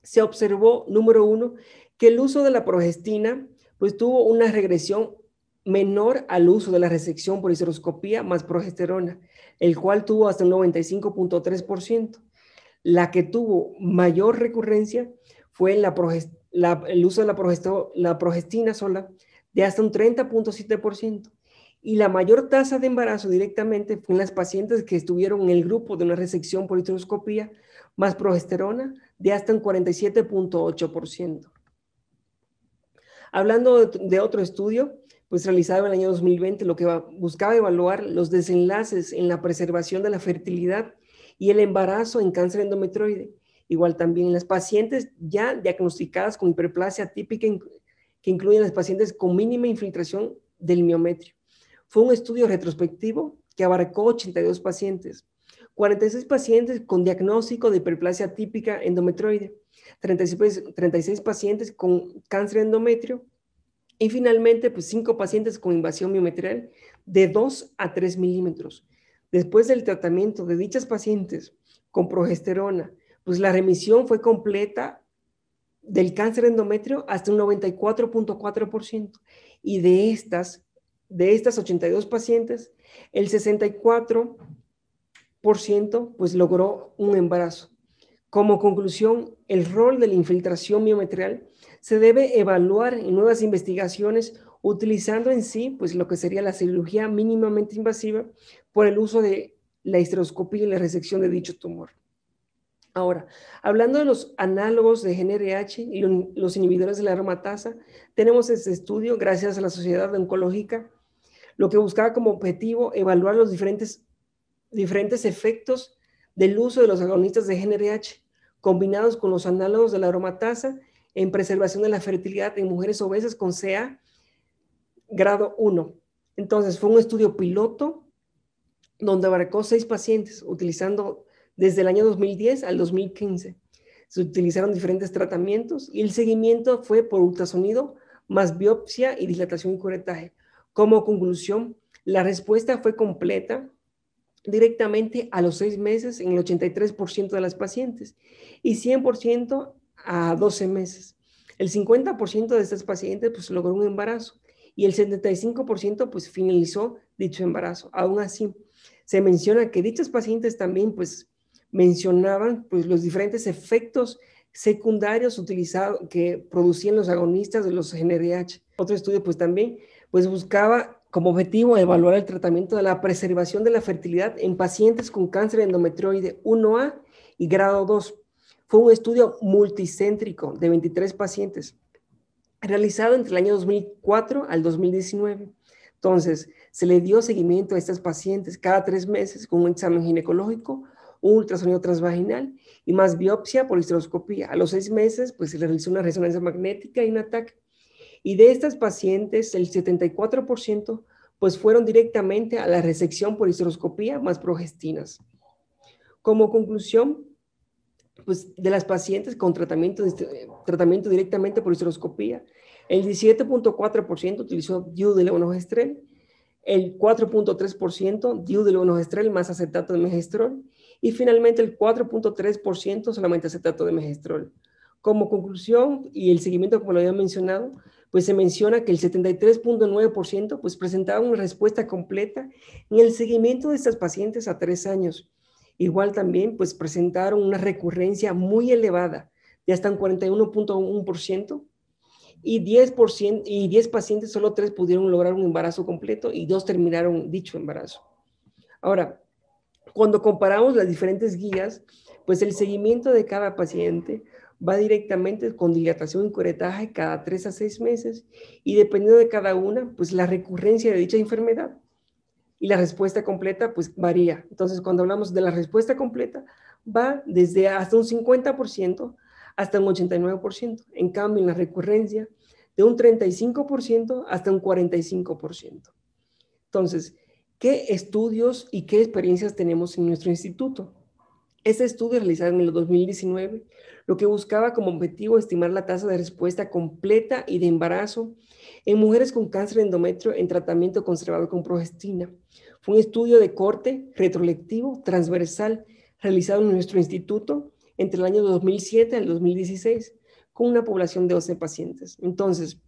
se observó, número 1, que el uso de la progestina pues tuvo una regresión menor al uso de la resección por histeroscopía más progesterona, el cual tuvo hasta un 95.3%. La que tuvo mayor recurrencia fue el uso de la progestina sola, de hasta un 30.7%. Y la mayor tasa de embarazo directamente fue en las pacientes que estuvieron en el grupo de una resección por histeroscopía más progesterona, de hasta un 47.8%. Hablando de otro estudio, pues realizado en el año 2020, lo que buscaba evaluar los desenlaces en la preservación de la fertilidad y el embarazo en cáncer endometrioide. Igual también en las pacientes ya diagnosticadas con hiperplasia típica, que incluyen las pacientes con mínima infiltración del miometrio. Fue un estudio retrospectivo que abarcó 82 pacientes, 46 pacientes con diagnóstico de hiperplasia típica endometrioide, 36 pacientes con cáncer endometrio y finalmente pues 5 pacientes con invasión miometrial de 2 a 3 milímetros. Después del tratamiento de dichas pacientes con progesterona, pues la remisión fue completa del cáncer de endometrio hasta un 94.4%. Y de estas 82 pacientes, el 64% pues logró un embarazo. Como conclusión, el rol de la infiltración miometrial se debe evaluar en nuevas investigaciones utilizando en sí pues lo que sería la cirugía mínimamente invasiva por el uso de la histeroscopía y la resección de dicho tumor. Ahora, hablando de los análogos de GnRH y los inhibidores de la aromatasa, tenemos este estudio gracias a la Sociedad Oncológica, lo que buscaba como objetivo evaluar los diferentes efectos del uso de los agonistas de GnRH combinados con los análogos de la aromatasa en preservación de la fertilidad en mujeres obesas con CA grado 1. Entonces, fue un estudio piloto donde abarcó 6 pacientes utilizando desde el año 2010 al 2015. Se utilizaron diferentes tratamientos y el seguimiento fue por ultrasonido más biopsia y dilatación y curetaje. Como conclusión, la respuesta fue completa directamente a los 6 meses en el 83% de las pacientes y 100% a 12 meses. El 50% de estas pacientes pues logró un embarazo y el 75% pues finalizó dicho embarazo. Aún así, se menciona que dichas pacientes también pues mencionaban pues los diferentes efectos secundarios utilizados que producían los agonistas de los GnRH. Otro estudio pues también pues buscaba como objetivo evaluar el tratamiento de la preservación de la fertilidad en pacientes con cáncer endometrioide 1A y grado 2. Fue un estudio multicéntrico de 23 pacientes realizado entre el año 2004 al 2019. Entonces, se le dio seguimiento a estas pacientes cada 3 meses con un examen ginecológico, un ultrasonido transvaginal y más biopsia por histeroscopía. A los 6 meses, pues se le realizó una resonancia magnética y un ataque. Y de estas pacientes, el 74% pues fueron directamente a la resección por histeroscopía más progestinas. Como conclusión, pues de las pacientes con tratamiento directamente por histeroscopía, el 17.4% utilizó DIU de levonorgestrel, el 4.3% DIU de levonorgestrel más acetato de megestrol y finalmente el 4.3% solamente acetato de megestrol. Como conclusión y el seguimiento, como lo había mencionado, pues se menciona que el 73.9% pues presentaba una respuesta completa en el seguimiento de estas pacientes a 3 años. Igual también pues presentaron una recurrencia muy elevada de hasta un 41.1% y 10 pacientes, solo 3 pudieron lograr un embarazo completo y 2 terminaron dicho embarazo. Ahora, cuando comparamos las diferentes guías, pues el seguimiento de cada paciente va directamente con dilatación y curetaje cada 3 a 6 meses y dependiendo de cada una, pues la recurrencia de dicha enfermedad y la respuesta completa pues varía. Entonces, cuando hablamos de la respuesta completa, va desde hasta un 50% hasta un 89%. En cambio, en la recurrencia, de un 35% hasta un 45%. Entonces, ¿qué estudios y qué experiencias tenemos en nuestro instituto? Este estudio realizado en el 2019, lo que buscaba como objetivo estimar la tasa de respuesta completa y de embarazo en mujeres con cáncer de endometrio en tratamiento conservador con progestina. Fue un estudio de corte retrolectivo transversal realizado en nuestro instituto entre el año 2007 al 2016 con una población de 12 pacientes. Entonces,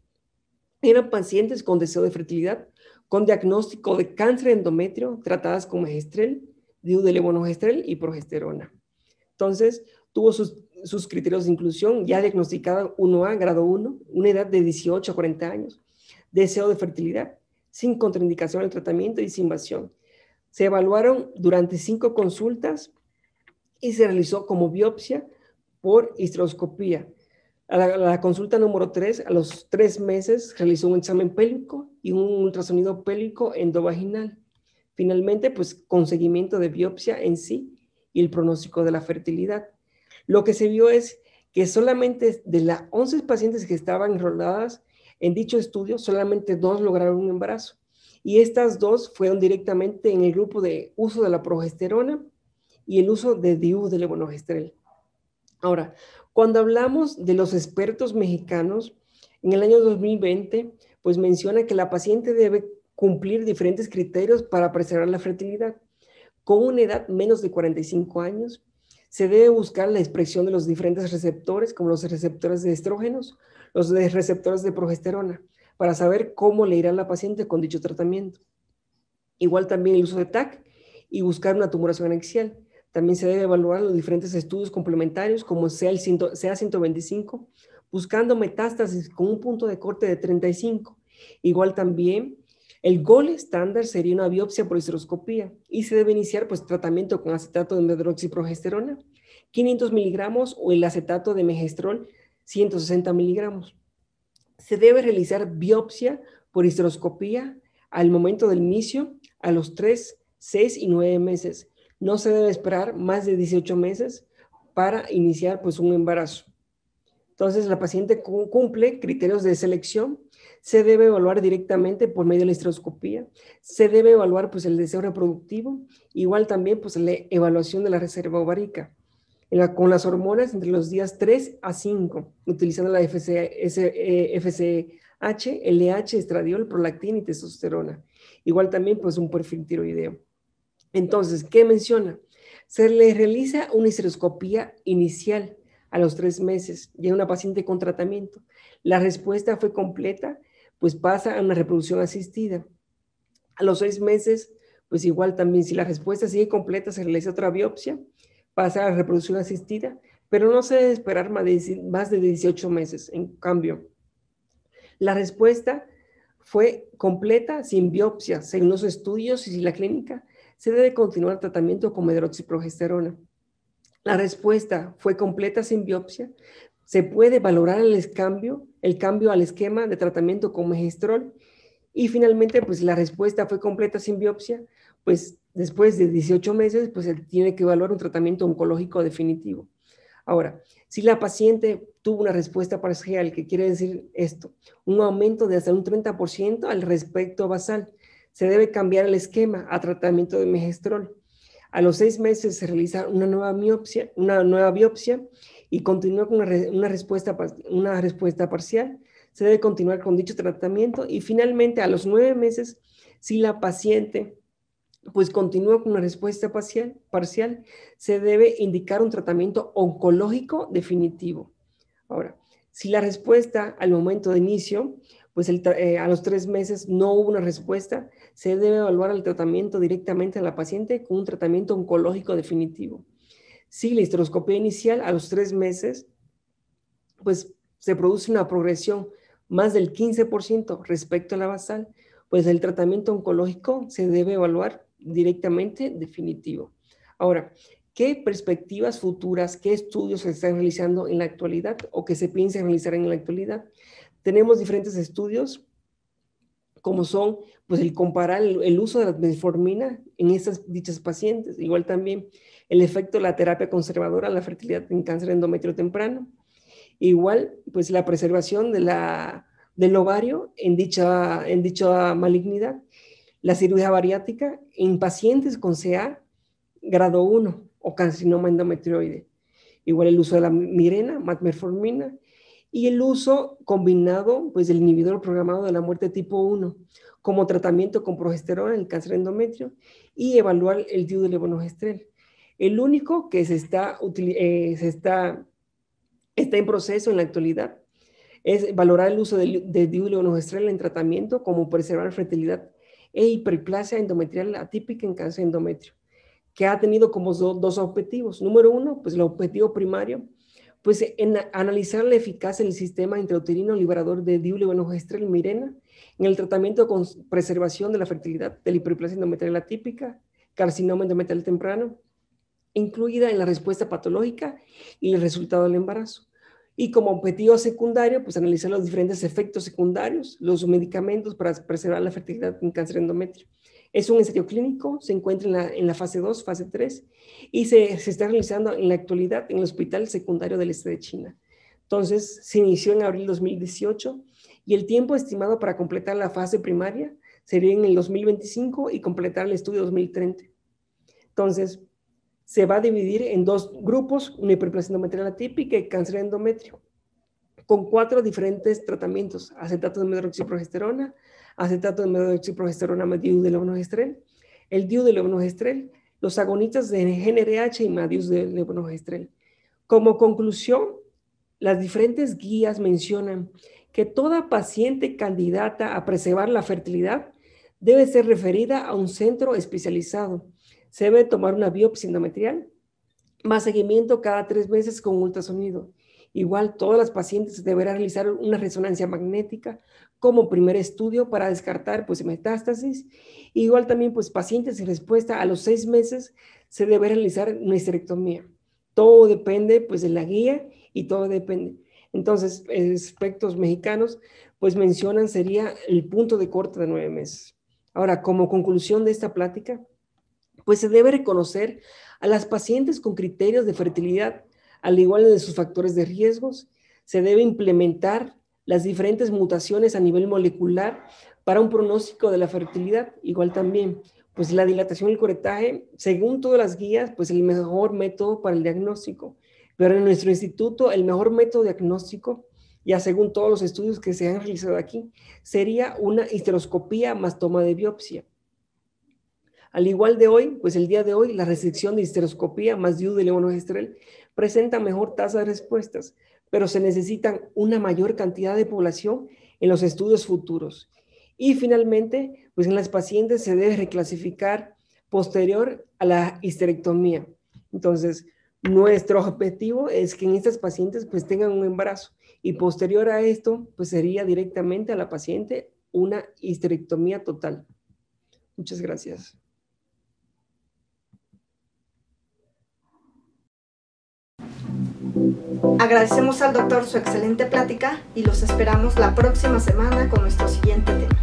eran pacientes con deseo de fertilidad, con diagnóstico de cáncer de endometrio, tratadas con megestrel, DIU de levonorgestrel y progesterona. Entonces, tuvo sus criterios de inclusión, ya diagnosticada 1A, grado 1, una edad de 18 a 40 años, deseo de fertilidad, sin contraindicación al tratamiento y sin invasión. Se evaluaron durante 5 consultas y se realizó como biopsia por histeroscopía. A la consulta número 3, a los 3 meses, realizó un examen pélvico y un ultrasonido pélvico endovaginal. Finalmente, pues con seguimiento de biopsia en sí y el pronóstico de la fertilidad. Lo que se vio es que solamente de las 11 pacientes que estaban enroladas en dicho estudio, solamente 2 lograron un embarazo. Y estas 2 fueron directamente en el grupo de uso de la progesterona y el uso de DIU de levonorgestrel. Ahora, cuando hablamos de los expertos mexicanos, en el año 2020, pues menciona que la paciente debe cumplir diferentes criterios para preservar la fertilidad, con una edad menos de 45 años, Se debe buscar la expresión de los diferentes receptores, como los receptores de estrógenos, los receptores de progesterona, para saber cómo le irá a la paciente con dicho tratamiento. Igual también el uso de TAC y buscar una tumoración axial. También se debe evaluar los diferentes estudios complementarios, como sea el CA125, buscando metástasis con un punto de corte de 35. Igual también el gold estándar sería una biopsia por histeroscopía y se debe iniciar pues tratamiento con acetato de medroxiprogesterona, 500 miligramos o el acetato de megestrol, 160 miligramos. Se debe realizar biopsia por histeroscopía al momento del inicio, a los 3, 6 y 9 meses. No se debe esperar más de 18 meses para iniciar pues un embarazo. Entonces la paciente cumple criterios de selección, se debe evaluar directamente por medio de la histeroscopía, se debe evaluar pues el deseo reproductivo, igual también pues la evaluación de la reserva ovárica, con las hormonas entre los días 3 a 5, utilizando la FSH, LH, estradiol, prolactina y testosterona. Igual también pues un perfil tiroideo. Entonces, ¿qué menciona? Se le realiza una histeroscopía inicial a los 3 meses y a una paciente con tratamiento. La respuesta fue completa, pues pasa a una reproducción asistida. A los 6 meses, pues igual también, si la respuesta sigue completa, se realiza otra biopsia, pasa a la reproducción asistida, pero no se debe esperar más de 18 meses. En cambio, la respuesta fue completa sin biopsia, según los estudios y la clínica, se debe continuar el tratamiento con medroxiprogesterona. La respuesta fue completa sin biopsia. Se puede valorar el cambio al esquema de tratamiento con megestrol. Y finalmente, pues la respuesta fue completa sin biopsia. Pues después de 18 meses, pues se tiene que evaluar un tratamiento oncológico definitivo. Ahora, si la paciente tuvo una respuesta parcial, ¿qué quiere decir esto? Un aumento de hasta un 30% al respecto basal. Se debe cambiar el esquema a tratamiento de megestrol. A los 6 meses se realiza una nueva biopsia y continúa con una respuesta parcial. Se debe continuar con dicho tratamiento y finalmente a los 9 meses, si la paciente pues continúa con una respuesta parcial, se debe indicar un tratamiento oncológico definitivo. Ahora, si la respuesta al momento de inicio, pues a los 3 meses no hubo una respuesta, se debe evaluar el tratamiento directamente a la paciente con un tratamiento oncológico definitivo. Si la histeroscopía inicial a los 3 meses, pues se produce una progresión más del 15% respecto a la basal, pues el tratamiento oncológico se debe evaluar directamente definitivo. Ahora, ¿qué perspectivas futuras, qué estudios se están realizando en la actualidad o que se piensa realizar en la actualidad? Tenemos diferentes estudios, como son pues el comparar el uso de la metformina en dichas pacientes, igual también el efecto de la terapia conservadora a la fertilidad en cáncer endometrio temprano, igual pues la preservación del ovario en dicha malignidad, la cirugía bariátrica en pacientes con CA grado 1 o carcinoma endometrioide, igual el uso de la mirena, metformina, y el uso combinado, pues, del inhibidor programado de la muerte tipo 1 como tratamiento con progesterona en el cáncer endometrio y evaluar el diulevonogestrel. El único que está en proceso en la actualidad es valorar el uso de diulevonogestrel en tratamiento como preservar fertilidad e hiperplasia endometrial atípica en cáncer endometrio, que ha tenido como dos objetivos. Número 1, pues el objetivo primario, pues en analizar la eficacia del sistema intrauterino liberador de diulevonogestrel Mirena en el tratamiento con preservación de la fertilidad de la hiperplasia endometrial atípica, carcinoma endometrial temprano, incluida en la respuesta patológica y el resultado del embarazo. Y como objetivo secundario, pues analizar los diferentes efectos secundarios, los medicamentos para preservar la fertilidad en cáncer endometrio. Es un ensayo clínico, se encuentra en la fase 2, fase 3, y se está realizando en la actualidad en el Hospital Secundario del Este de China. Entonces, se inició en abril de 2018 y el tiempo estimado para completar la fase primaria sería en el 2025 y completar el estudio 2030. Entonces, se va a dividir en 2 grupos, una hiperplasia endometrial atípica y cáncer endometrio, con 4 diferentes tratamientos: acetato de medroxiprogesterona, acetato de medroxiprogesterona más diulevonogestrel, el diulevonogestrel los agonistas de GnRH y Madius de levonorgestrel. Como conclusión, las diferentes guías mencionan que toda paciente candidata a preservar la fertilidad debe ser referida a un centro especializado. Se debe tomar una biopsia endometrial, más seguimiento cada 3 meses con ultrasonido. Igual, todas las pacientes deberán realizar una resonancia magnética como primer estudio para descartar pues, metástasis. Igual también, pues, pacientes en respuesta a los 6 meses se debe realizar una histerectomía. Todo depende, pues, de la guía y todo depende. Entonces, expertos mexicanos, pues, mencionan sería el punto de corte de 9 meses. Ahora, como conclusión de esta plática, pues se debe reconocer a las pacientes con criterios de fertilidad, al igual de sus factores de riesgos. Se debe implementar las diferentes mutaciones a nivel molecular para un pronóstico de la fertilidad. Igual también, pues la dilatación y el corretaje, según todas las guías, pues el mejor método para el diagnóstico. Pero en nuestro instituto, el mejor método diagnóstico, ya según todos los estudios que se han realizado aquí, sería una histeroscopía más toma de biopsia. Al igual de hoy, pues el día de hoy, la restricción de histeroscopía más DIU de levonorgestrel presenta mejor tasa de respuestas, pero se necesitan una mayor cantidad de población en los estudios futuros. Y finalmente, pues en las pacientes se debe reclasificar posterior a la histerectomía. Entonces, nuestro objetivo es que en estas pacientes pues tengan un embarazo y posterior a esto, pues sería directamente a la paciente una histerectomía total. Muchas gracias. Agradecemos al doctor su excelente plática y los esperamos la próxima semana con nuestro siguiente tema.